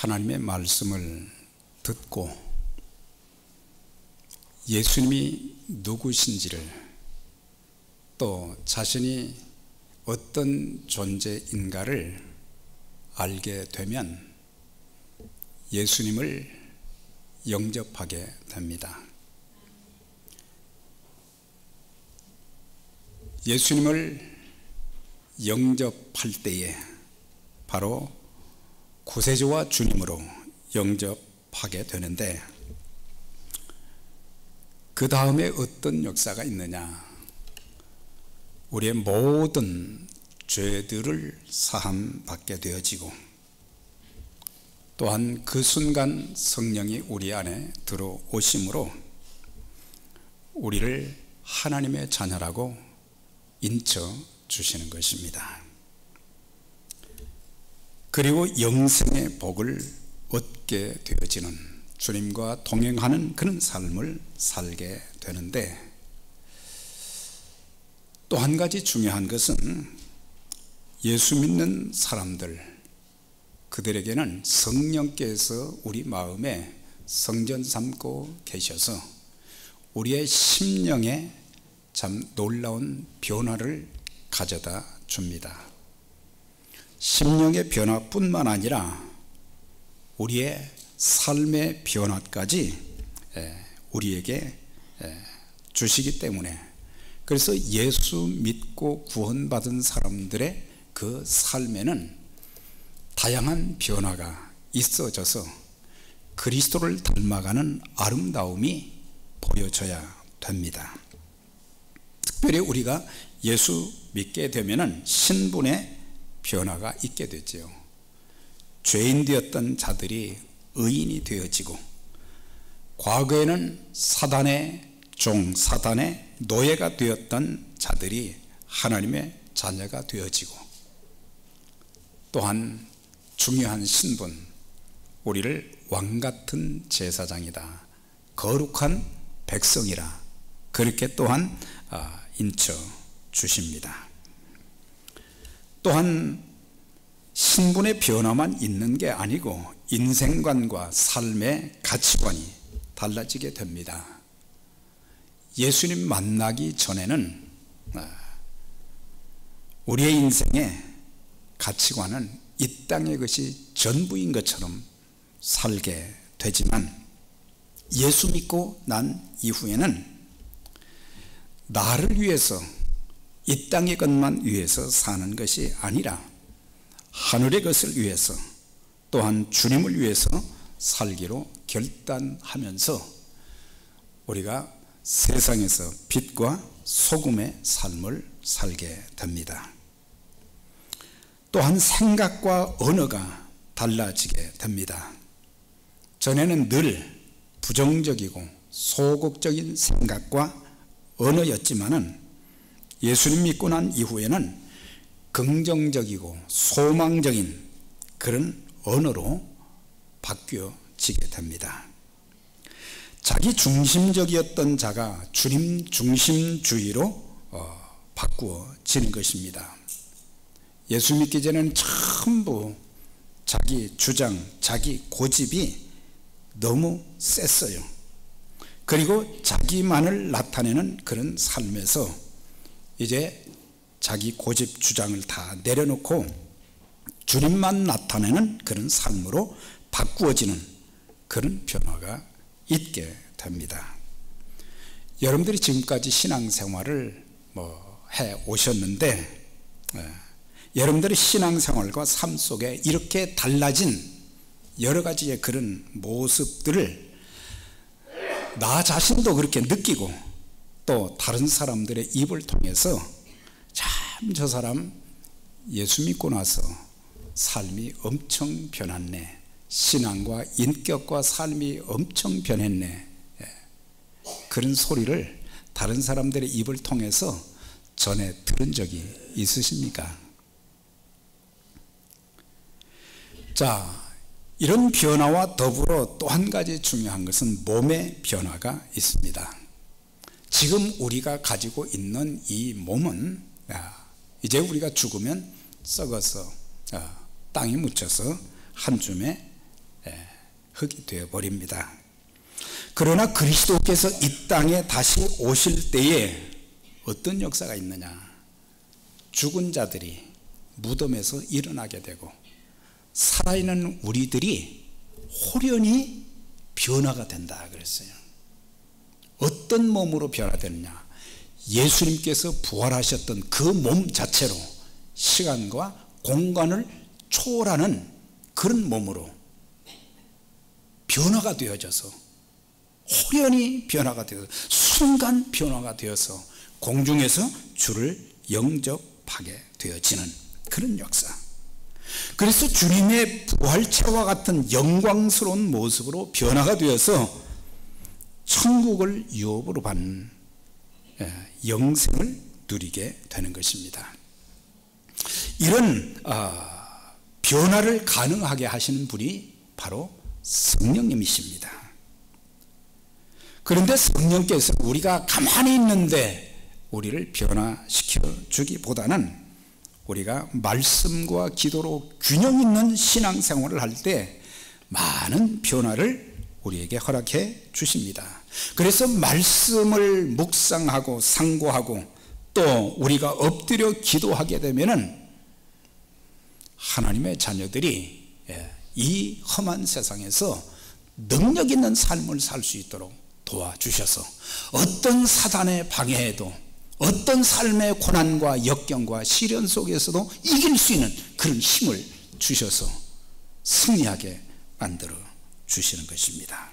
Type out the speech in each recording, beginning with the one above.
하나님의 말씀을 듣고 예수님이 누구신지를, 또 자신이 어떤 존재인가를 알게 되면 예수님을 영접하게 됩니다. 예수님을 영접할 때에 바로 구세주와 주님으로 영접하게 되는데, 그 다음에 어떤 역사가 있느냐? 우리의 모든 죄들을 사함받게 되어지고, 또한 그 순간 성령이 우리 안에 들어오심으로 우리를 하나님의 자녀라고 인쳐 주시는 것입니다. 그리고 영생의 복을 얻게 되어지는, 주님과 동행하는 그런 삶을 살게 되는데, 또 한 가지 중요한 것은 예수 믿는 사람들, 그들에게는 성령께서 우리 마음에 성전 삼고 계셔서 우리의 심령에 참 놀라운 변화를 가져다 줍니다. 심령의 변화뿐만 아니라 우리의 삶의 변화까지 우리에게 주시기 때문에, 그래서 예수 믿고 구원받은 사람들의 그 삶에는 다양한 변화가 있어져서 그리스도를 닮아가는 아름다움이 보여져야 됩니다. 특별히 우리가 예수 믿게 되면은 신분의 변화가 있게 되죠. 죄인 되었던 자들이 의인이 되어지고, 과거에는 사단의 종, 사단의 노예가 되었던 자들이 하나님의 자녀가 되어지고, 또한 중요한 신분, 우리를 왕같은 제사장이다, 거룩한 백성이라, 그렇게 또한 인쳐 주십니다. 또한 신분의 변화만 있는 게 아니고 인생관과 삶의 가치관이 달라지게 됩니다. 예수님 만나기 전에는 우리의 인생의 가치관은 이 땅의 것이 전부인 것처럼 살게 되지만, 예수 믿고 난 이후에는 나를 위해서, 이 땅의 것만 위해서 사는 것이 아니라 하늘의 것을 위해서, 또한 주님을 위해서 살기로 결단하면서 우리가 세상에서 빛과 소금의 삶을 살게 됩니다. 또한 생각과 언어가 달라지게 됩니다. 전에는 늘 부정적이고 소극적인 생각과 언어였지만은 예수님 믿고 난 이후에는 긍정적이고 소망적인 그런 언어로 바뀌어지게 됩니다. 자기 중심적이었던 자가 주님 중심주의로 바꾸어지는 것입니다. 예수 믿기 전에는 전부 자기 주장, 자기 고집이 너무 셌어요. 그리고 자기만을 나타내는 그런 삶에서 이제 자기 고집 주장을 다 내려놓고 주님만 나타내는 그런 삶으로 바꾸어지는 그런 변화가 있게 됩니다. 여러분들이 지금까지 신앙생활을 해 오셨는데, 여러분들의 신앙생활과 삶 속에 이렇게 달라진 여러 가지의 그런 모습들을 나 자신도 그렇게 느끼고, 또 다른 사람들의 입을 통해서 참 저 사람 예수 믿고 나서 삶이 엄청 변했네, 신앙과 인격과 삶이 엄청 변했네, 그런 소리를 다른 사람들의 입을 통해서 전에 들은 적이 있으십니까? 자, 이런 변화와 더불어 또 한 가지 중요한 것은 몸의 변화가 있습니다. 지금 우리가 가지고 있는 이 몸은 이제 우리가 죽으면 썩어서 땅에 묻혀서 한 줌에 흙이 되어버립니다. 그러나 그리스도께서 이 땅에 다시 오실 때에 어떤 역사가 있느냐? 죽은 자들이 무덤에서 일어나게 되고 살아있는 우리들이 홀연히 변화가 된다 그랬어요. 어떤 몸으로 변화되느냐? 예수님께서 부활하셨던 그 몸 자체로 시간과 공간을 초월하는 그런 몸으로 변화가 되어져서 홀연히 변화가 되어서 순간 변화가 되어서 공중에서 주를 영접하게 되어지는 그런 역사. 그래서 주님의 부활체와 같은 영광스러운 모습으로 변화가 되어서 천국을 유업으로 받는 영생을 누리게 되는 것입니다. 이런 변화를 가능하게 하시는 분이 바로 성령님이십니다. 그런데 성령께서 우리가 가만히 있는데 우리를 변화시켜 주기보다는 우리가 말씀과 기도로 균형 있는 신앙생활을 할 때 많은 변화를 우리에게 허락해 주십니다. 그래서 말씀을 묵상하고 상고하고 또 우리가 엎드려 기도하게 되면은 하나님의 자녀들이 이 험한 세상에서 능력 있는 삶을 살 수 있도록 도와주셔서 어떤 사단의 방해에도 어떤 삶의 고난과 역경과 시련 속에서도 이길 수 있는 그런 힘을 주셔서 승리하게 만들어 주시는 것입니다.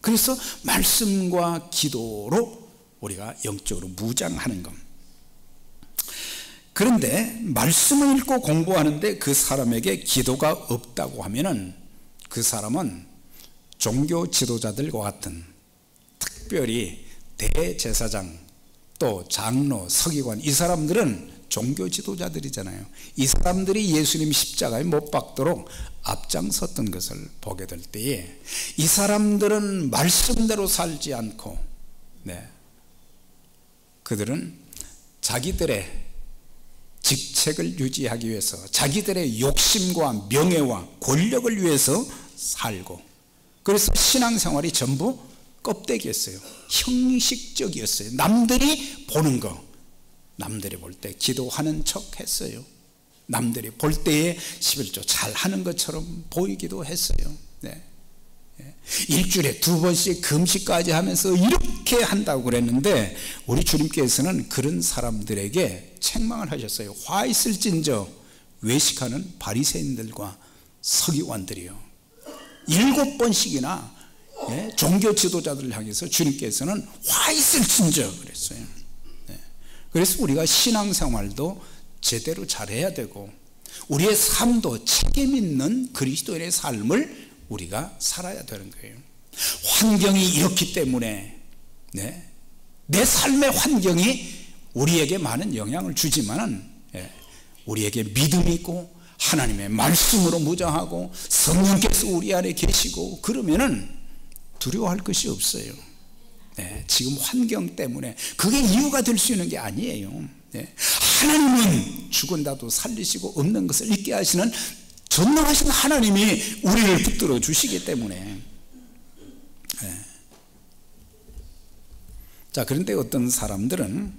그래서 말씀과 기도로 우리가 영적으로 무장하는 것. 그런데 말씀을 읽고 공부하는데 그 사람에게 기도가 없다고 하면은 그 사람은 종교 지도자들과 같은, 특별히 대제사장 또 장로, 서기관, 이 사람들은 종교 지도자들이잖아요. 이 사람들이 예수님 십자가에 못 박도록 앞장섰던 것을 보게 될 때에 이 사람들은 말씀대로 살지 않고 그들은 자기들의 직책을 유지하기 위해서 자기들의 욕심과 명예와 권력을 위해서 살고, 그래서 신앙생활이 전부 껍데기였어요. 형식적이었어요. 남들이 보는 거, 남들이 볼 때 기도하는 척 했어요. 남들이 볼 때에 11조 잘하는 것처럼 보이기도 했어요. 일주일에 2번씩 금식까지 하면서 이렇게 한다고 그랬는데 우리 주님께서는 그런 사람들에게 책망을 하셨어요. 화 있을진저 외식하는 바리새인들과 서기관들이요. 7번씩이나 종교 지도자들을 향해서 주님께서는 화 있을진저 그랬어요. 그래서 우리가 신앙생활도 제대로 잘해야 되고 우리의 삶도 책임 있는 그리스도인의 삶을 우리가 살아야 되는 거예요. 환경이 이렇기 때문에 내 삶의 환경이 우리에게 많은 영향을 주지만은 우리에게 믿음이 있고 하나님의 말씀으로 무장하고 성령께서 우리 안에 계시고 그러면은 두려워할 것이 없어요. 지금 환경 때문에 그게 이유가 될 수 있는 게 아니에요. 하나님은 죽은다도 살리시고 없는 것을 잊게 하시는 전능하신 하나님이 우리를 붙들어 주시기 때문에. 자, 그런데 어떤 사람들은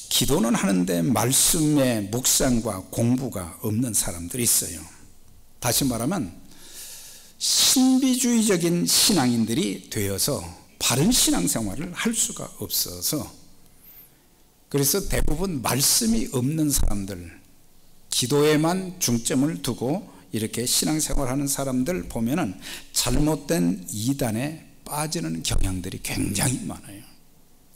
기도는 하는데 말씀의 묵상과 공부가 없는 사람들이 있어요. 다시 말하면 신비주의적인 신앙인들이 되어서 바른 신앙생활을 할 수가 없어서, 그래서 대부분 말씀이 없는 사람들, 기도에만 중점을 두고 이렇게 신앙생활하는 사람들 보면은 잘못된 이단에 빠지는 경향들이 굉장히 많아요.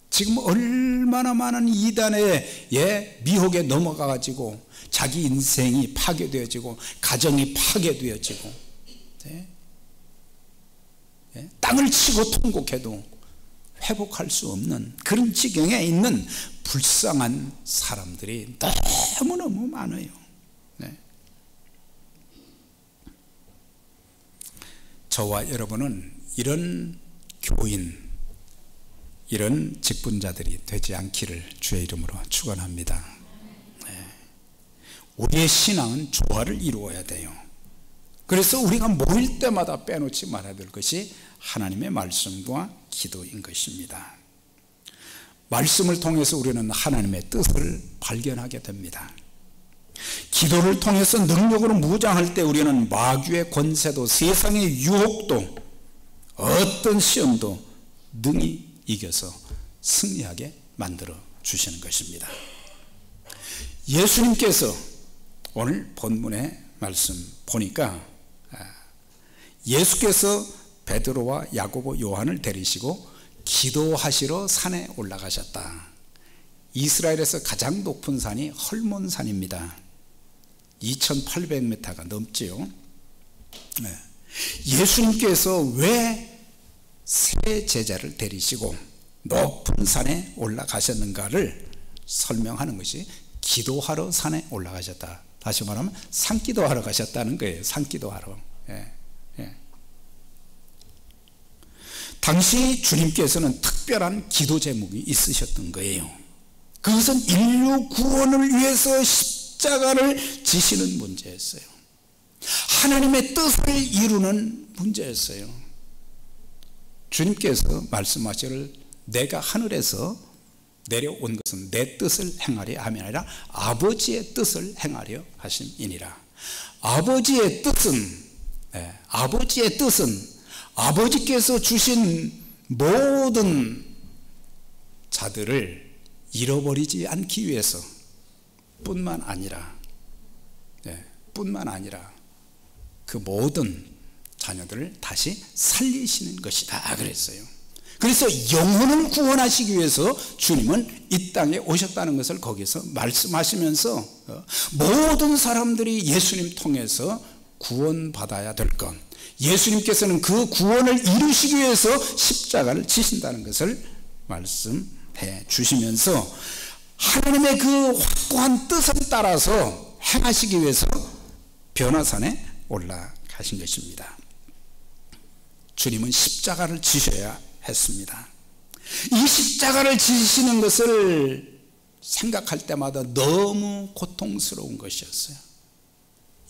지금 얼마나 많은 이단의 미혹에 넘어가 가지고 자기 인생이 파괴되어지고 가정이 파괴되어지고 땅을 치고 통곡해도 회복할 수 없는 그런 지경에 있는 불쌍한 사람들이 너무너무 많아요. 저와 여러분은 이런 교인, 이런 직분자들이 되지 않기를 주의 이름으로 축원합니다. 우리의 신앙은 조화를 이루어야 돼요. 그래서 우리가 모일 때마다 빼놓지 말아야 될 것이 하나님의 말씀과 기도인 것입니다. 말씀을 통해서 우리는 하나님의 뜻을 발견하게 됩니다. 기도를 통해서 능력으로 무장할 때 우리는 마귀의 권세도 세상의 유혹도 어떤 시험도 능히 이겨서 승리하게 만들어 주시는 것입니다. 예수님께서 오늘 본문의 말씀 보니까 예수께서 베드로와 야고보 요한을 데리시고 기도하시러 산에 올라가셨다. 이스라엘에서 가장 높은 산이 헐몬산입니다. 2800m가 넘지요. 예수님께서 왜 세 제자를 데리시고 높은 산에 올라가셨는가를 설명하는 것이 기도하러 산에 올라가셨다. 다시 말하면 산기도하러 가셨다는 거예요. 산기도하러. 당시 주님께서는 특별한 기도 제목이 있으셨던 거예요. 그것은 인류 구원을 위해서 십자가를 지시는 문제였어요. 하나님의 뜻을 이루는 문제였어요. 주님께서 말씀하시기를 내가 하늘에서 내려온 것은 내 뜻을 행하려 함이 아니라 아버지의 뜻을 행하려 하심이니라. 아버지의 뜻은 아버지께서 주신 모든 자들을 잃어버리지 않기 위해서 뿐만 아니라 그 모든 자녀들을 다시 살리시는 것이다 그랬어요. 그래서 영혼을 구원하시기 위해서 주님은 이 땅에 오셨다는 것을 거기서 말씀하시면서 모든 사람들이 예수님 통해서 구원받아야 될 것, 예수님께서는 그 구원을 이루시기 위해서 십자가를 지신다는 것을 말씀해 주시면서 하나님의 그 확고한 뜻을 따라서 행하시기 위해서 변화산에 올라가신 것입니다. 주님은 십자가를 지셔야 했습니다. 이 십자가를 지시는 것을 생각할 때마다 너무 고통스러운 것이었어요.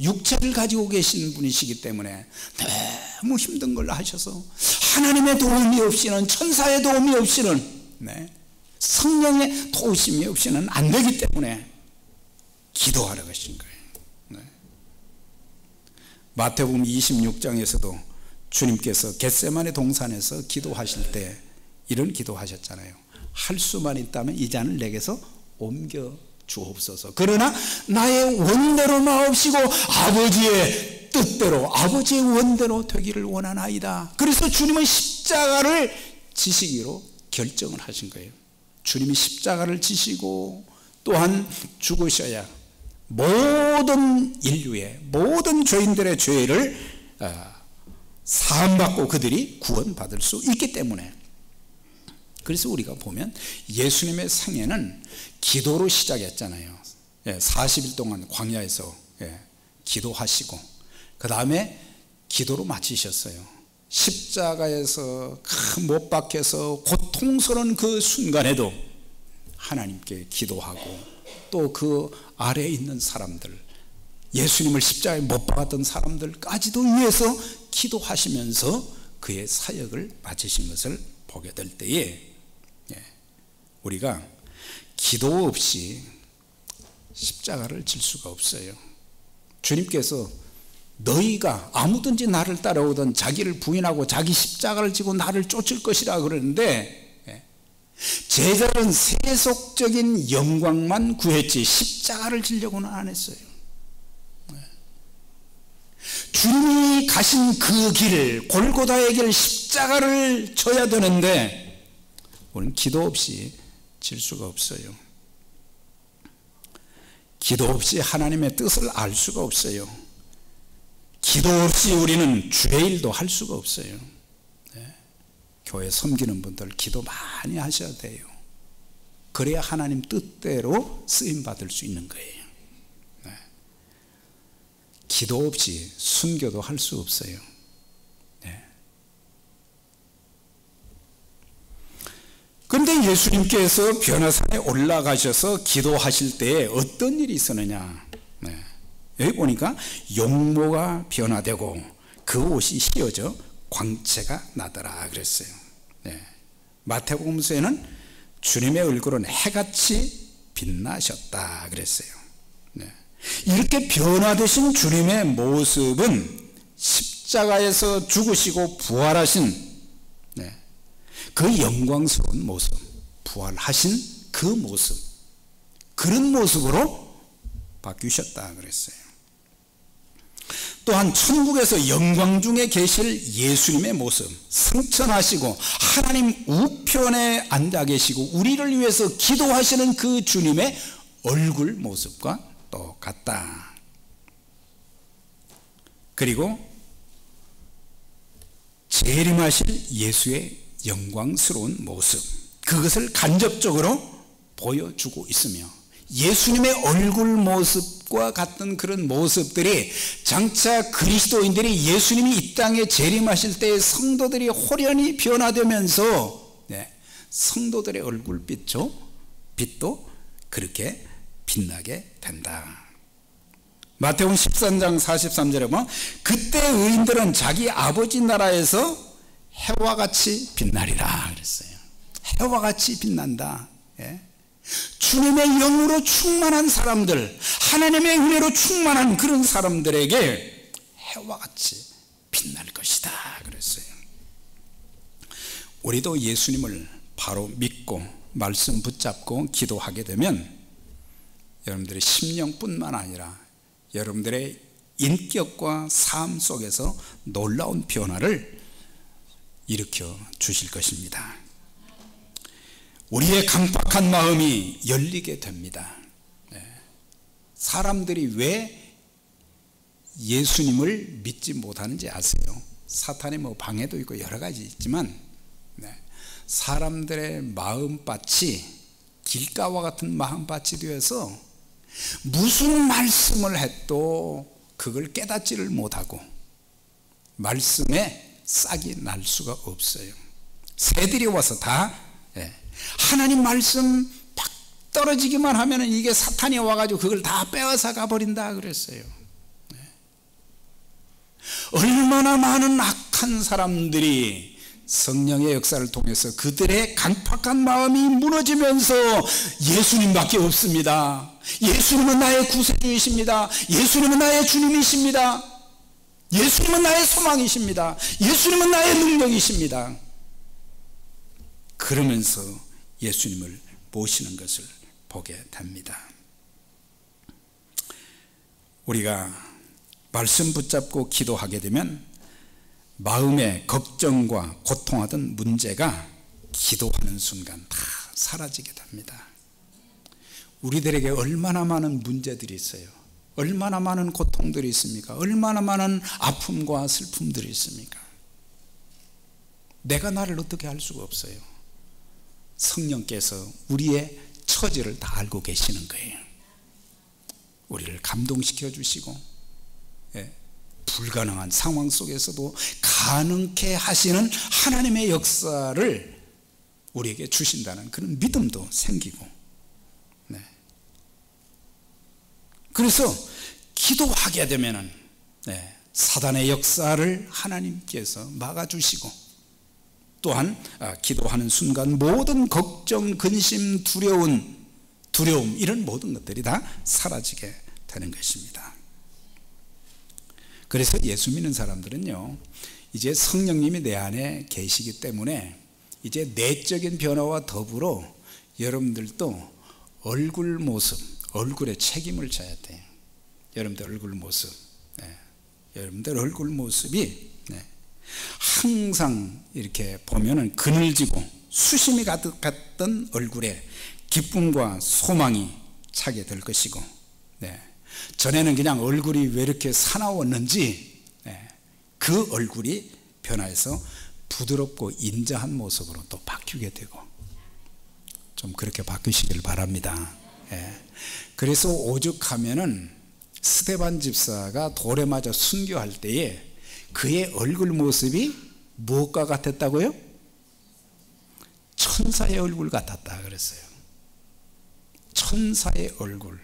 육체를 가지고 계신 분이시기 때문에 너무 힘든 걸 하셔서 하나님의 도움이 없이는, 천사의 도움이 없이는, 성령의 도우심이 없이는 안 되기 때문에 기도하러 가신 거예요. 마태복음 26장에서도 주님께서 겟세마네 동산에서 기도하실 때 이런 기도하셨잖아요. 할 수만 있다면 이 잔을 내게서 옮겨 주옵소서. 그러나 나의 원대로 마옵시고 아버지의 뜻대로, 아버지의 원대로 되기를 원하나이다. 그래서 주님은 십자가를 지시기로 결정을 하신 거예요. 주님이 십자가를 지시고 또한 죽으셔야 모든 인류의, 모든 죄인들의 죄를 사함받고 그들이 구원받을 수 있기 때문에. 그래서 우리가 보면 예수님의 생애는 기도로 시작했잖아요. 40일 동안 광야에서 기도하시고 그 다음에 기도로 마치셨어요. 십자가에서 못 박혀서 고통스러운 그 순간에도 하나님께 기도하고 또 그 아래에 있는 사람들, 예수님을 십자가에 못 박았던 사람들까지도 위해서 기도하시면서 그의 사역을 마치신 것을 보게 될 때에 우리가 기도 없이 십자가를 질 수가 없어요. 주님께서 너희가 아무든지 나를 따라오든 자기를 부인하고 자기 십자가를 지고 나를 쫓을 것이라 그러는데 제자는 세속적인 영광만 구했지 십자가를 지려고는 안 했어요. 주님이 가신 그 길, 골고다의 길, 십자가를 져야 되는데 우리는 기도 없이 질 수가 없어요. 기도 없이 하나님의 뜻을 알 수가 없어요. 기도 없이 우리는 주의 일도 할 수가 없어요. 교회 섬기는 분들 기도 많이 하셔야 돼요. 그래야 하나님 뜻대로 쓰임받을 수 있는 거예요. 기도 없이 순교도 할 수 없어요. 그런데 예수님께서 변화산에 올라가셔서 기도하실 때에 어떤 일이 있었느냐. 여기 보니까 용모가 변화되고 그 옷이 휘어져 광채가 나더라 그랬어요. 네. 마태복음서에는 주님의 얼굴은 해같이 빛나셨다 그랬어요. 네. 이렇게 변화되신 주님의 모습은 십자가에서 죽으시고 부활하신 그 영광스러운 모습, 부활하신 그 모습, 그런 모습으로 바뀌셨다 그랬어요. 또한 천국에서 영광 중에 계실 예수님의 모습, 승천하시고 하나님 우편에 앉아 계시고 우리를 위해서 기도하시는 그 주님의 얼굴 모습과 똑같다. 그리고 재림하실 예수의 영광스러운 모습, 그것을 간접적으로 보여주고 있으며 예수님의 얼굴 모습과 같은 그런 모습들이 장차 그리스도인들이 예수님이 이 땅에 재림하실 때 성도들이 호련히 변화되면서 성도들의 얼굴빛도 그렇게 빛나게 된다. 마태복음 13장 43절에 보면 그때 의인들은 자기 아버지 나라에서 해와 같이 빛나리라 그랬어요. 해와 같이 빛난다. 주님의 영으로 충만한 사람들, 하나님의 은혜로 충만한 그런 사람들에게 해와 같이 빛날 것이다 그랬어요. 우리도 예수님을 바로 믿고 말씀 붙잡고 기도하게 되면 여러분들의 심령뿐만 아니라 여러분들의 인격과 삶 속에서 놀라운 변화를 일으켜 주실 것입니다. 우리의 강팍한 마음이 열리게 됩니다. 사람들이 왜 예수님을 믿지 못하는지 아세요? 사탄의 방해도 있고 여러 가지 있지만 사람들의 마음밭이 길가와 같은 마음밭이 되어서 무슨 말씀을 해도 그걸 깨닫지를 못하고 말씀에 싹이 날 수가 없어요. 새들이 와서 다 하나님 말씀 팍 떨어지기만 하면 이게 사탄이 와가지고 그걸 다 빼앗아 가버린다 그랬어요. 얼마나 많은 악한 사람들이 성령의 역사를 통해서 그들의 강팍한 마음이 무너지면서 예수님밖에 없습니다. 예수님은 나의 구세주이십니다. 예수님은 나의 주님이십니다. 예수님은 나의 소망이십니다. 예수님은 나의 능력이십니다. 그러면서 예수님을 모시는 것을 보게 됩니다. 우리가 말씀 붙잡고 기도하게 되면 마음의 걱정과 고통하던 문제가 기도하는 순간 다 사라지게 됩니다. 우리들에게 얼마나 많은 문제들이 있어요. 얼마나 많은 고통들이 있습니까? 얼마나 많은 아픔과 슬픔들이 있습니까? 내가 나를 어떻게 알 수가 없어요. 성령께서 우리의 처지를 다 알고 계시는 거예요. 우리를 감동시켜 주시고 불가능한 상황 속에서도 가능케 하시는 하나님의 역사를 우리에게 주신다는 그런 믿음도 생기고 그래서 기도하게 되면은 사단의 역사를 하나님께서 막아주시고 또한 기도하는 순간 모든 걱정, 근심, 두려움 이런 모든 것들이 다 사라지게 되는 것입니다. 그래서 예수 믿는 사람들은요 이제 성령님이 내 안에 계시기 때문에 이제 내적인 변화와 더불어 여러분들도 얼굴 모습, 얼굴에 책임을 져야 돼요. 여러분들 얼굴 모습, 여러분들 얼굴 모습이 항상 이렇게 보면은 그늘지고 수심이 가득했던 얼굴에 기쁨과 소망이 차게 될 것이고, 전에는 그냥 얼굴이 왜 이렇게 사나웠는지 그 얼굴이 변화해서 부드럽고 인자한 모습으로 또 바뀌게 되고, 좀 그렇게 바뀌시길 바랍니다. 그래서 오죽하면은 스데반 집사가 돌에 맞아 순교할 때에 그의 얼굴 모습이 무엇과 같았다고요? 천사의 얼굴 같았다 그랬어요. 천사의 얼굴,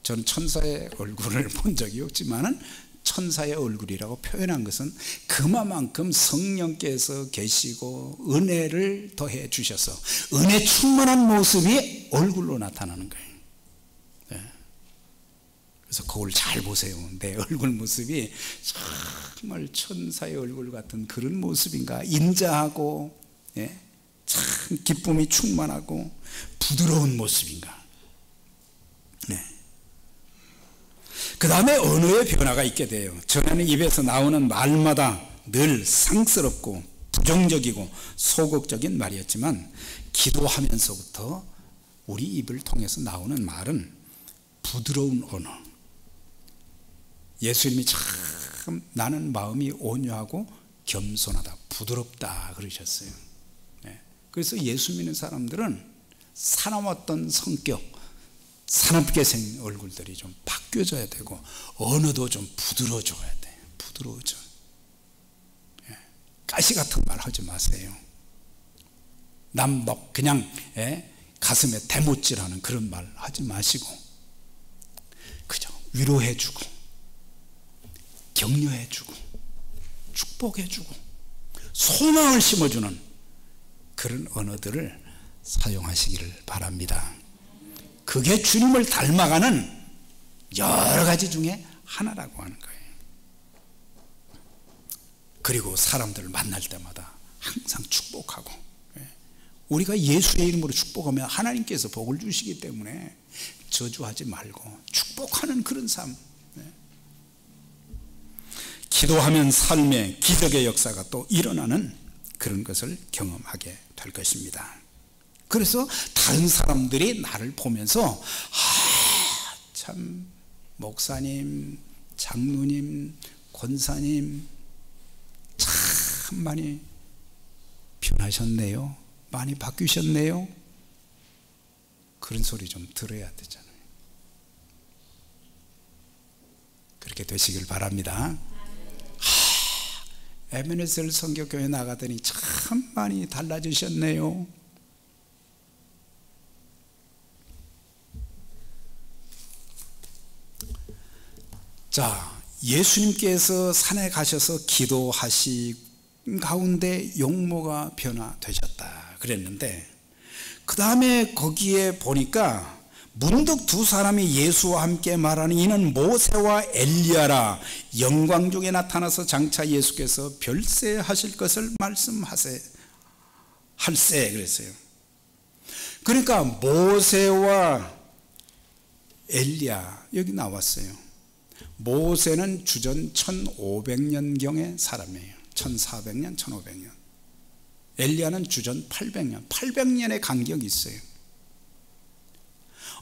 저는 천사의 얼굴을 본 적이 없지만은 천사의 얼굴이라고 표현한 것은 그만큼 성령께서 계시고 은혜를 더해 주셔서 은혜 충만한 모습이 얼굴로 나타나는 거예요. 네. 그래서 거울 잘 보세요. 내 얼굴 모습이 정말 천사의 얼굴 같은 그런 모습인가, 인자하고, 예? 참 기쁨이 충만하고 부드러운 모습인가. 네. 그 다음에 언어의 변화가 있게 돼요. 전에는 입에서 나오는 말마다 늘 상스럽고 부정적이고 소극적인 말이었지만 기도하면서부터 우리 입을 통해서 나오는 말은 부드러운 언어. 예수님이 참 나는 마음이 온유하고 겸손하다, 부드럽다 그러셨어요. 네. 그래서 예수 믿는 사람들은 사나웠던 성격, 사납게 생긴 얼굴들이 좀 바뀌어져야 되고 언어도 좀 부드러워져야 돼. 부드러워져. 예. 가시 같은 말 하지 마세요. 남 막 그냥, 예? 가슴에 대못질하는 그런 말 하지 마시고 그저 위로해주고 격려해주고 축복해주고 소망을 심어주는 그런 언어들을 사용하시기를 바랍니다. 그게 주님을 닮아가는 여러 가지 중에 하나라고 하는 거예요. 그리고 사람들을 만날 때마다 항상 축복하고, 우리가 예수의 이름으로 축복하면 하나님께서 복을 주시기 때문에 저주하지 말고 축복하는 그런 삶. 기도하면 삶의 기적의 역사가 또 일어나는 그런 것을 경험하게 될 것입니다. 그래서 다른 사람들이 나를 보면서 참 목사님, 장로님, 권사님 참 많이 변하셨네요, 많이 바뀌셨네요, 그런 소리 좀 들어야 되잖아요. 그렇게 되시길 바랍니다. 에베네셀 선교교회 나가더니 참 많이 달라지셨네요. 자, 예수님께서 산에 가셔서 기도하신 가운데 용모가 변화되셨다 그랬는데, 그 다음에 거기에 보니까 문득 두 사람이 예수와 함께 말하는 이는 모세와 엘리야라, 영광 중에 나타나서 장차 예수께서 별세하실 것을 말씀하세 할세 그랬어요. 그러니까 모세와 엘리야 여기 나왔어요. 모세는 주전 1500년경의 사람이에요. 1400년, 1500년. 엘리야는 주전 800년, 800년의 간격이 있어요.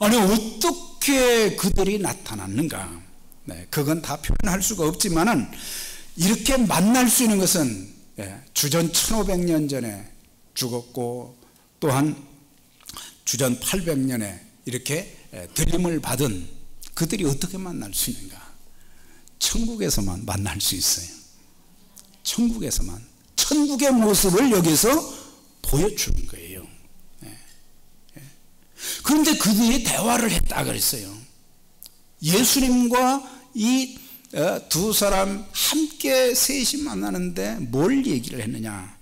아니 어떻게 그들이 나타났는가? 네, 그건 다 표현할 수가 없지만은 이렇게 만날 수 있는 것은, 주전 1500년 전에 죽었고 또한 주전 800년에 이렇게 들림을 받은 그들이 어떻게 만날 수 있는가? 천국에서만 만날 수 있어요. 천국에서만. 천국의 모습을 여기서 보여주는 거예요. 그런데 그들이 대화를 했다 그랬어요. 예수님과 이 두 사람 함께 셋이 만나는데 뭘 얘기를 했느냐?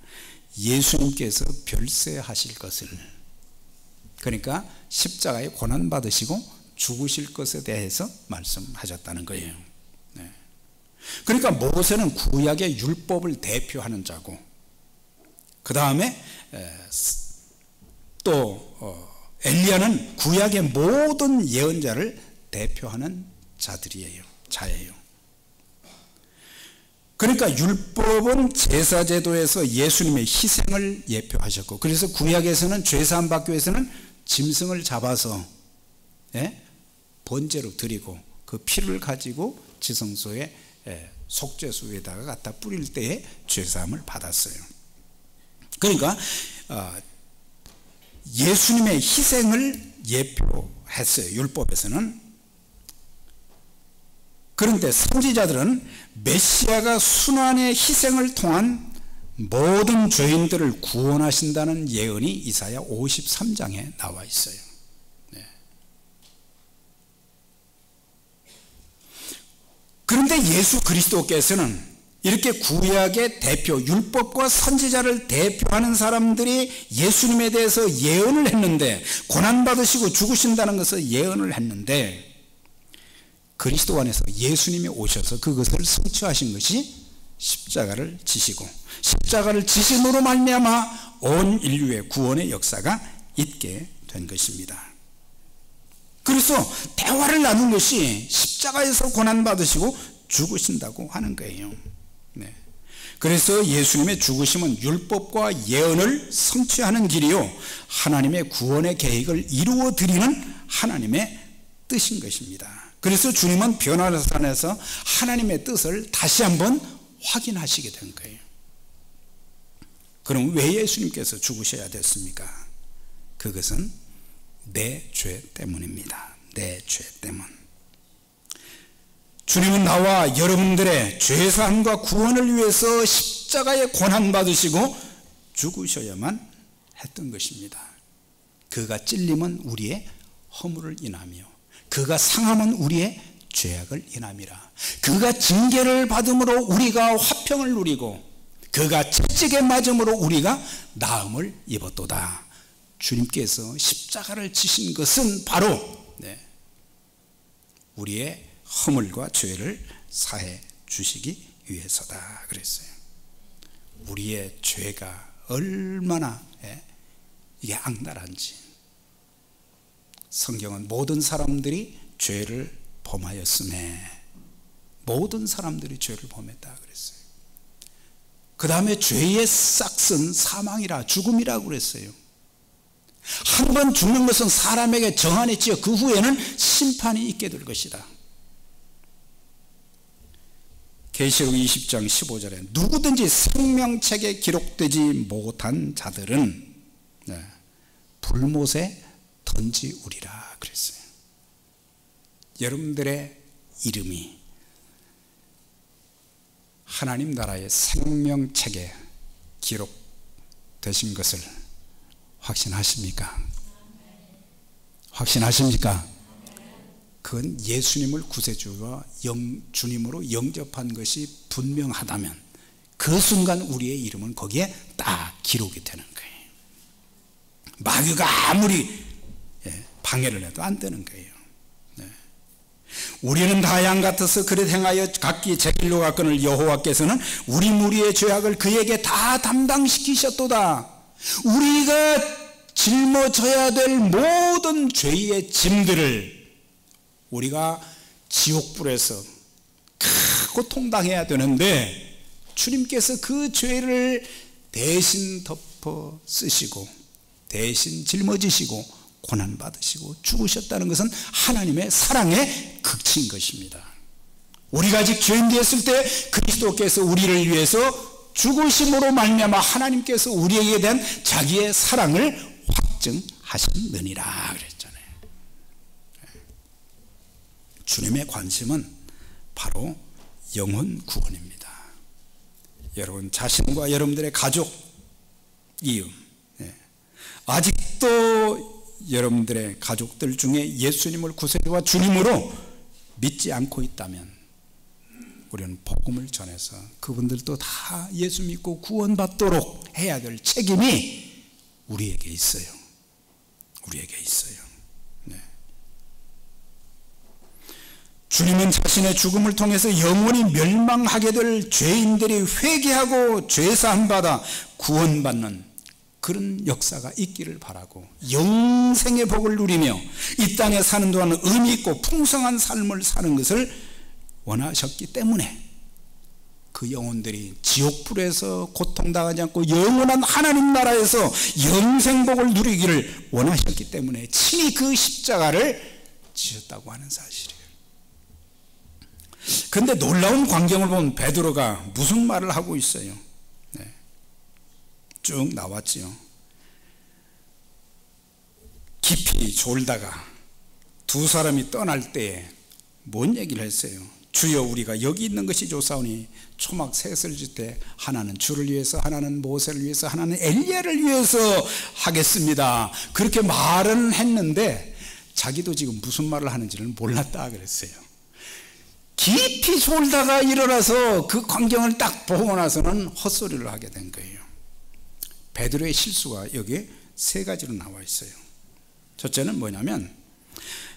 예수님께서 별세하실 것을, 그러니까 십자가에 고난받으시고 죽으실 것에 대해서 말씀하셨다는 거예요. 그러니까 모세는 구약의 율법을 대표하는 자고, 그 다음에 또 엘리야는 구약의 모든 예언자를 대표하는 자예요. 그러니까 율법은 제사제도에서 예수님의 희생을 예표하셨고, 그래서 구약에서는 죄사함 받기 위해서는 짐승을 잡아서 번제로 드리고 그 피를 가지고 지성소에 속죄수 위에다가 갖다 뿌릴 때에 죄사함을 받았어요. 그러니까 예수님의 희생을 예표했어요, 율법에서는. 그런데 선지자들은 메시아가 순환의 희생을 통한 모든 죄인들을 구원하신다는 예언이 이사야 53장에 나와 있어요. 그런데 예수 그리스도께서는 이렇게 구약의 대표, 율법과 선지자를 대표하는 사람들이 예수님에 대해서 예언을 했는데, 고난받으시고 죽으신다는 것을 예언을 했는데, 그리스도 안에서 예수님이 오셔서 그것을 성취하신 것이 십자가를 지시고, 십자가를 지심으로 말미암아 온 인류의 구원의 역사가 있게 된 것입니다. 그래서 대화를 나눈 것이 십자가에서 고난받으시고 죽으신다고 하는 거예요. 네. 그래서 예수님의 죽으심은 율법과 예언을 성취하는 길이요, 하나님의 구원의 계획을 이루어 드리는 하나님의 뜻인 것입니다. 그래서 주님은 변화산에서 하나님의 뜻을 다시 한번 확인하시게 된 거예요. 그럼 왜 예수님께서 죽으셔야 됐습니까? 그것은 내 죄 때문입니다. 내 죄 때문. 주님은 나와 여러분들의 죄사함과 구원을 위해서 십자가에 고난받으시고 죽으셔야만 했던 것입니다. 그가 찔림은 우리의 허물을 인하며, 그가 상함은 우리의 죄악을 인함이라. 그가 징계를 받음으로 우리가 화평을 누리고, 그가 채찍에 맞음으로 우리가 나음을 입었도다. 주님께서 십자가를 지신 것은 바로 우리의 허물과 죄를 사해 주시기 위해서다 그랬어요. 우리의 죄가 얼마나 이게 악랄한지, 성경은 모든 사람들이 죄를 범하였음에, 모든 사람들이 죄를 범했다 그랬어요. 그 다음에 죄의 싹은 사망이라, 죽음이라고 그랬어요. 한 번 죽는 것은 사람에게 정한했지요. 그 후에는 심판이 있게 될 것이다. 계시록 20장 15절에 누구든지 생명책에 기록되지 못한 자들은 불못에 던지우리라 그랬어요. 여러분들의 이름이 하나님 나라의 생명책에 기록되신 것을 확신하십니까? 확신하십니까? 그건 예수님을 구세주와 주님으로 영접한 것이 분명하다면 그 순간 우리의 이름은 거기에 딱 기록이 되는 거예요. 마귀가 아무리 방해를 해도 안 되는 거예요. 우리는 다 양 같아서 그릇 행하여 각기 제 길로 갔거늘 여호와께서는 우리 무리의 죄악을 그에게 다 담당시키셨도다. 우리가 짊어져야 될 모든 죄의 짐들을 우리가 지옥불에서 고통당해야 되는데, 주님께서 그 죄를 대신 덮어 쓰시고 대신 짊어지시고 고난받으시고 죽으셨다는 것은 하나님의 사랑의 극치인 것입니다. 우리가 아직 죄인 되었을 때 그리스도께서 우리를 위해서 죽으심으로 말미암아 하나님께서 우리에게 대한 자기의 사랑을 확증하셨느니라 그랬잖아요. 주님의 관심은 바로 영혼 구원입니다. 여러분 자신과 여러분들의 가족, 이웃, 아직도 여러분들의 가족들 중에 예수님을 구세주와 주님으로 믿지 않고 있다면 우리는 복음을 전해서 그분들도 다 예수 믿고 구원받도록 해야 될 책임이 우리에게 있어요. 우리에게 있어요. 주님은 자신의 죽음을 통해서 영원히 멸망하게 될 죄인들이 회개하고 죄사함 받아 구원받는 그런 역사가 있기를 바라고, 영생의 복을 누리며 이 땅에 사는 동안 의미 있고 풍성한 삶을 사는 것을 원하셨기 때문에 그 영혼들이 지옥불에서 고통당하지 않고 영원한 하나님 나라에서 영생복을 누리기를 원하셨기 때문에 친히 그 십자가를 지셨다고 하는 사실이에요. 그런데 놀라운 광경을 보면 베드로가 무슨 말을 하고 있어요? 쭉 나왔지요. 깊이 졸다가 두 사람이 떠날 때에 뭔 얘기를 했어요? 주여 우리가 여기 있는 것이 좋사오니 초막 셋을 질 때 하나는 주를 위해서, 하나는 모세를 위해서, 하나는 엘리야를 위해서 하겠습니다. 그렇게 말은 했는데 자기도 지금 무슨 말을 하는지를 몰랐다 그랬어요. 깊이 졸다가 일어나서 그 광경을 딱 보고 나서는 헛소리를 하게 된 거예요. 베드로의 실수가 여기에 세 가지로 나와 있어요. 첫째는 뭐냐면,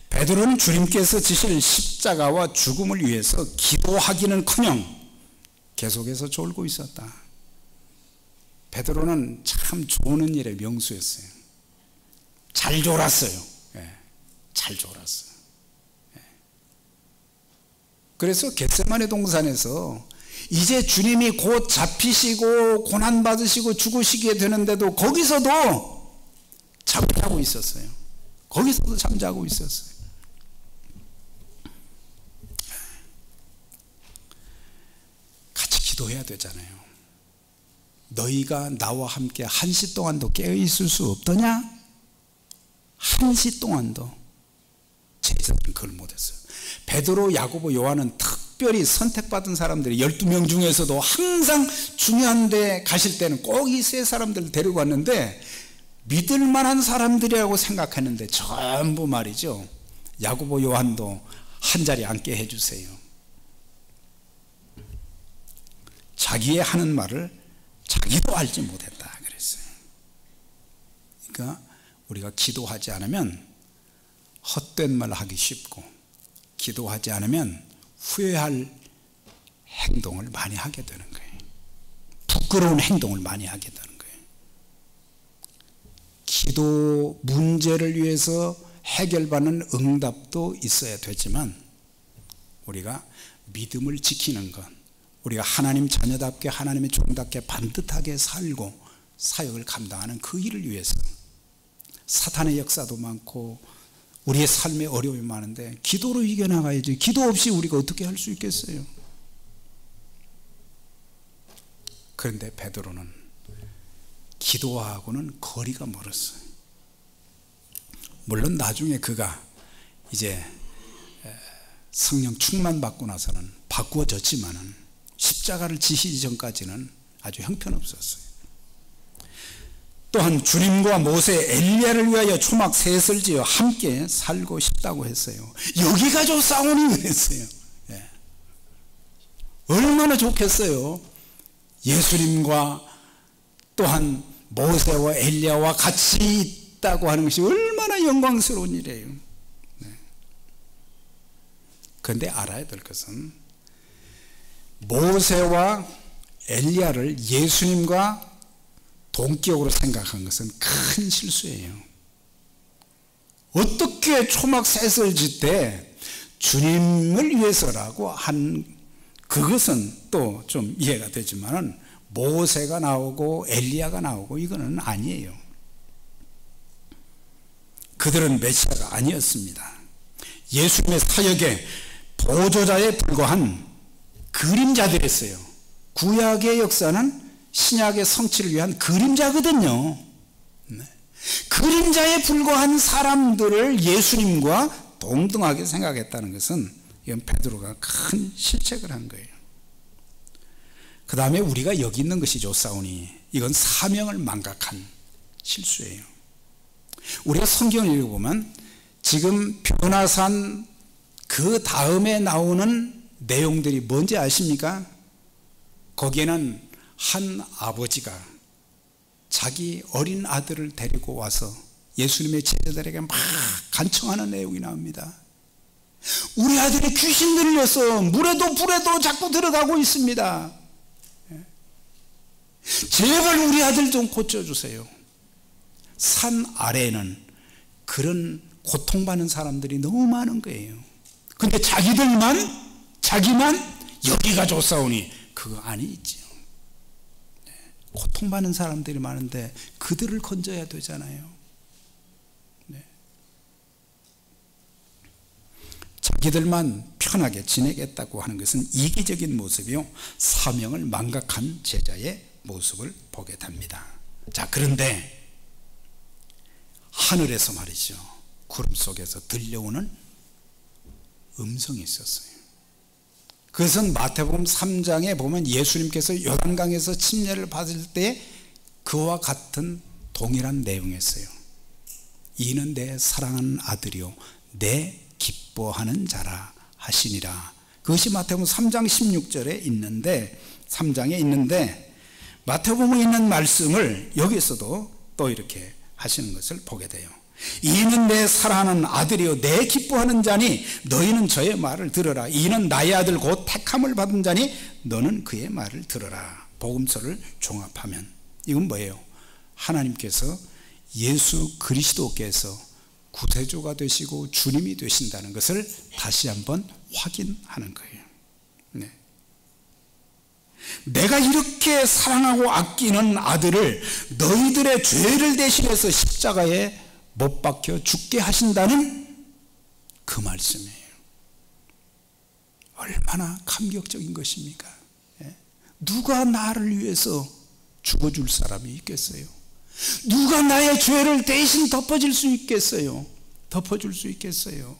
베드로는 주님께서 지실 십자가와 죽음을 위해서 기도하기는커녕 계속해서 졸고 있었다. 베드로는 참 조는 일의 명수였어요. 잘 졸았어요. 잘 졸았어요. 그래서 겟세마네 동산에서 이제 주님이 곧 잡히시고 고난받으시고 죽으시게 되는데도 거기서도 잠자고 있었어요. 거기서도 잠자고 있었어요. 같이 기도해야 되잖아요. 너희가 나와 함께 1시 동안도 깨어있을 수 없더냐? 1시 동안도. 제자들은 그걸 못했어요. 베드로, 야고보, 요한은 특별히 선택받은 사람들이 12명 중에서도 항상 중요한 데 가실 때는 꼭 이 세 사람들을 데리고 왔는데, 믿을 만한 사람들이라고 생각했는데 전부 말이죠, 야고보, 요한도 한 자리에 앉게 해주세요. 자기의 하는 말을 자기도 알지 못했다 그랬어요. 그러니까 우리가 기도하지 않으면 헛된 말 하기 쉽고, 기도하지 않으면 후회할 행동을 많이 하게 되는 거예요. 부끄러운 행동을 많이 하게 되는 거예요. 기도 문제를 위해서 해결받는 응답도 있어야 되지만, 우리가 믿음을 지키는 것, 우리가 하나님 자녀답게 하나님의 종답게 반듯하게 살고 사역을 감당하는 그 일을 위해서, 사탄의 역사도 많고 우리의 삶에 어려움이 많은데 기도로 이겨나가야지. 기도 없이 우리가 어떻게 할 수 있겠어요? 그런데 베드로는 기도하고는 거리가 멀었어요. 물론 나중에 그가 이제 성령 충만 받고 나서는 바꾸어졌지만은 십자가를 지시기 전까지는 아주 형편없었어요. 또한 주님과 모세, 엘리야를 위하여 초막 셋을 지어 함께 살고 싶다고 했어요. 여기 가지고 싸우니 그랬어요. 얼마나 좋겠어요. 예수님과 또한 모세와 엘리야와 같이 있다고 하는 것이 얼마나 영광스러운 일이에요. 그런데 알아야 될 것은, 모세와 엘리야를 예수님과 동격으로 생각한 것은 큰 실수예요. 어떻게 초막 셋을 짓되 주님을 위해서라고 한, 그것은 또 좀 이해가 되지만은 모세가 나오고 엘리야가 나오고 이거는 아니에요. 그들은 메시아가 아니었습니다. 예수님의 사역의 보조자에 불과한 그림자들이었어요. 구약의 역사는 신약의 성취를 위한 그림자거든요. 그림자에 불과한 사람들을 예수님과 동등하게 생각했다는 것은, 이건 베드로가 큰 실책을 한 거예요. 그 다음에 우리가 여기 있는 것이 좋사오니, 이건 사명을 망각한 실수예요. 우리가 성경을 읽어보면 지금 변화산 그 다음에 나오는 내용들이 뭔지 아십니까? 거기에는 한 아버지가 자기 어린 아들을 데리고 와서 예수님의 제자들에게 막 간청하는 내용이 나옵니다. 우리 아들이 귀신 들려서 물에도 불에도 자꾸 들어가고 있습니다. 제발 우리 아들 좀 고쳐주세요. 산 아래에는 그런 고통받는 사람들이 너무 많은 거예요. 근데 자기만 여기가 좋사오니, 그거 아니지요. 고통받는 사람들이 많은데 그들을 건져야 되잖아요. 자기들만 편하게 지내겠다고 하는 것은 이기적인 모습이요, 사명을 망각한 제자의 모습을 보게 됩니다. 자, 그런데 하늘에서 말이죠, 구름 속에서 들려오는 음성이 있었어요. 그것은 마태복음 3장에 보면 예수님께서 요단강에서 침례를 받을 때 그와 같은 동일한 내용이었어요. 이는 내 사랑하는 아들이요 내 기뻐하는 자라 하시니라. 그것이 마태복음 3장 16절에 있는데, 3장에 있는데, 마태복음에 있는 말씀을 여기서도 또 이렇게 하시는 것을 보게 돼요. 이는 내 사랑하는 아들이요 내 기뻐하는 자니 너희는 저의 말을 들으라. 이는 나의 아들 곧 택함을 받은 자니 너는 그의 말을 들으라. 복음서를 종합하면 이건 뭐예요? 하나님께서 예수 그리스도께서 구세주가 되시고 주님이 되신다는 것을 다시 한번 확인하는 거예요. 네. 내가 이렇게 사랑하고 아끼는 아들을 너희들의 죄를 대신해서 십자가에 못 박혀 죽게 하신다는 그 말씀이에요. 얼마나 감격적인 것입니까? 누가 나를 위해서 죽어줄 사람이 있겠어요? 누가 나의 죄를 대신 덮어줄 수 있겠어요? 덮어줄 수 있겠어요?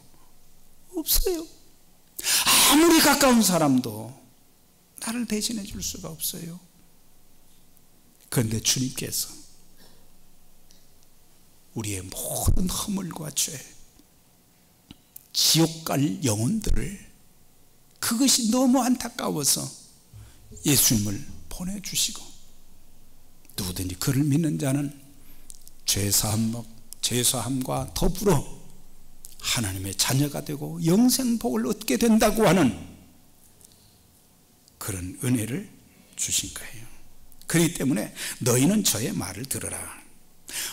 없어요. 아무리 가까운 사람도 나를 대신해 줄 수가 없어요. 그런데 주님께서 우리의 모든 허물과 죄, 지옥 갈 영혼들을, 그것이 너무 안타까워서 예수님을 보내주시고, 누구든지 그를 믿는 자는 죄사함과 더불어 하나님의 자녀가 되고 영생복을 얻게 된다고 하는 그런 은혜를 주신 거예요. 그렇기 때문에 너희는 저의 말을 들으라.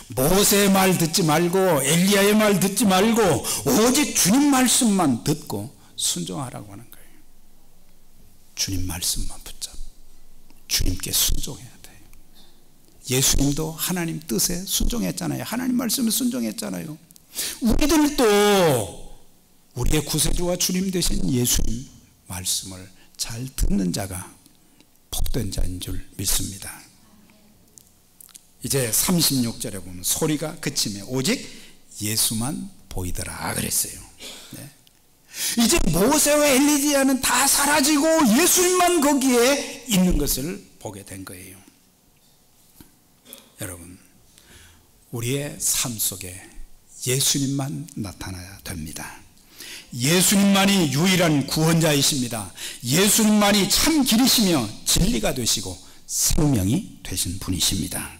모세의 말 듣지 말고 엘리야의 말 듣지 말고 오직 주님 말씀만 듣고 순종하라고 하는 거예요. 주님 말씀만 붙잡고 주님께 순종해야 돼요. 예수님도 하나님 뜻에 순종했잖아요. 하나님 말씀에 순종했잖아요. 우리들도 우리의 구세주와 주님 되신 예수님 말씀을 잘 듣는 자가 복된 자인 줄 믿습니다. 이제 36절에 보면 소리가 그치며 오직 예수만 보이더라 그랬어요. 네. 이제 모세와 엘리야는 다 사라지고 예수님만 거기에 있는 것을 보게 된 거예요. 여러분, 우리의 삶 속에 예수님만 나타나야 됩니다. 예수님만이 유일한 구원자이십니다. 예수님만이 참 길이시며 진리가 되시고 생명이 되신 분이십니다.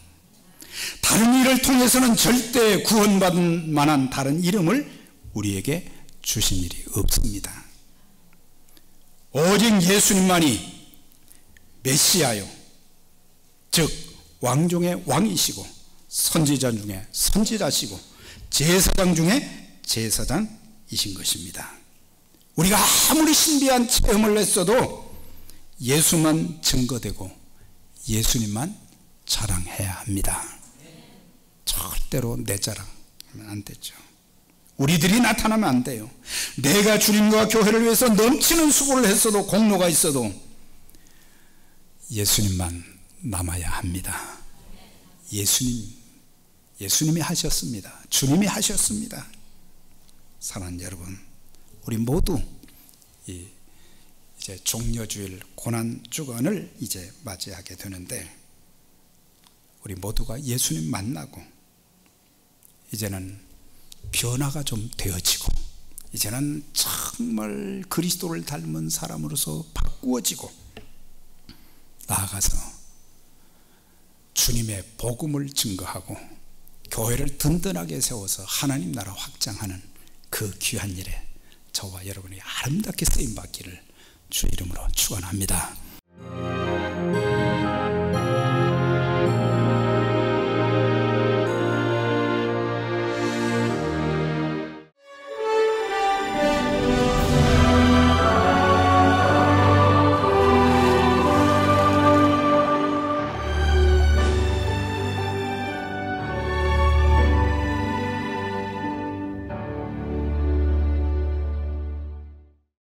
다른 일을 통해서는 절대 구원받을 만한 다른 이름을 우리에게 주신 일이 없습니다. 오직 예수님만이 메시아요, 즉 왕 중의 왕이시고 선지자 중에 선지자시고 제사장 중에 제사장이신 것입니다. 우리가 아무리 신비한 체험을 했어도 예수만 증거되고 예수님만 자랑해야 합니다. 절대로 내 자랑하면 안 되죠. 우리들이 나타나면 안 돼요. 내가 주님과 교회를 위해서 넘치는 수고를 했어도, 공로가 있어도 예수님만 남아야 합니다. 예수님이 하셨습니다. 주님이 하셨습니다. 사랑하는 여러분, 우리 모두 이제 종려주일 고난주간을 이제 맞이하게 되는데, 우리 모두가 예수님 만나고 이제는 변화가 좀 되어지고 이제는 정말 그리스도를 닮은 사람으로서 바꾸어지고 나아가서 주님의 복음을 증거하고 교회를 든든하게 세워서 하나님 나라 확장하는 그 귀한 일에 저와 여러분이 아름답게 쓰임받기를 주의 이름으로 축원합니다.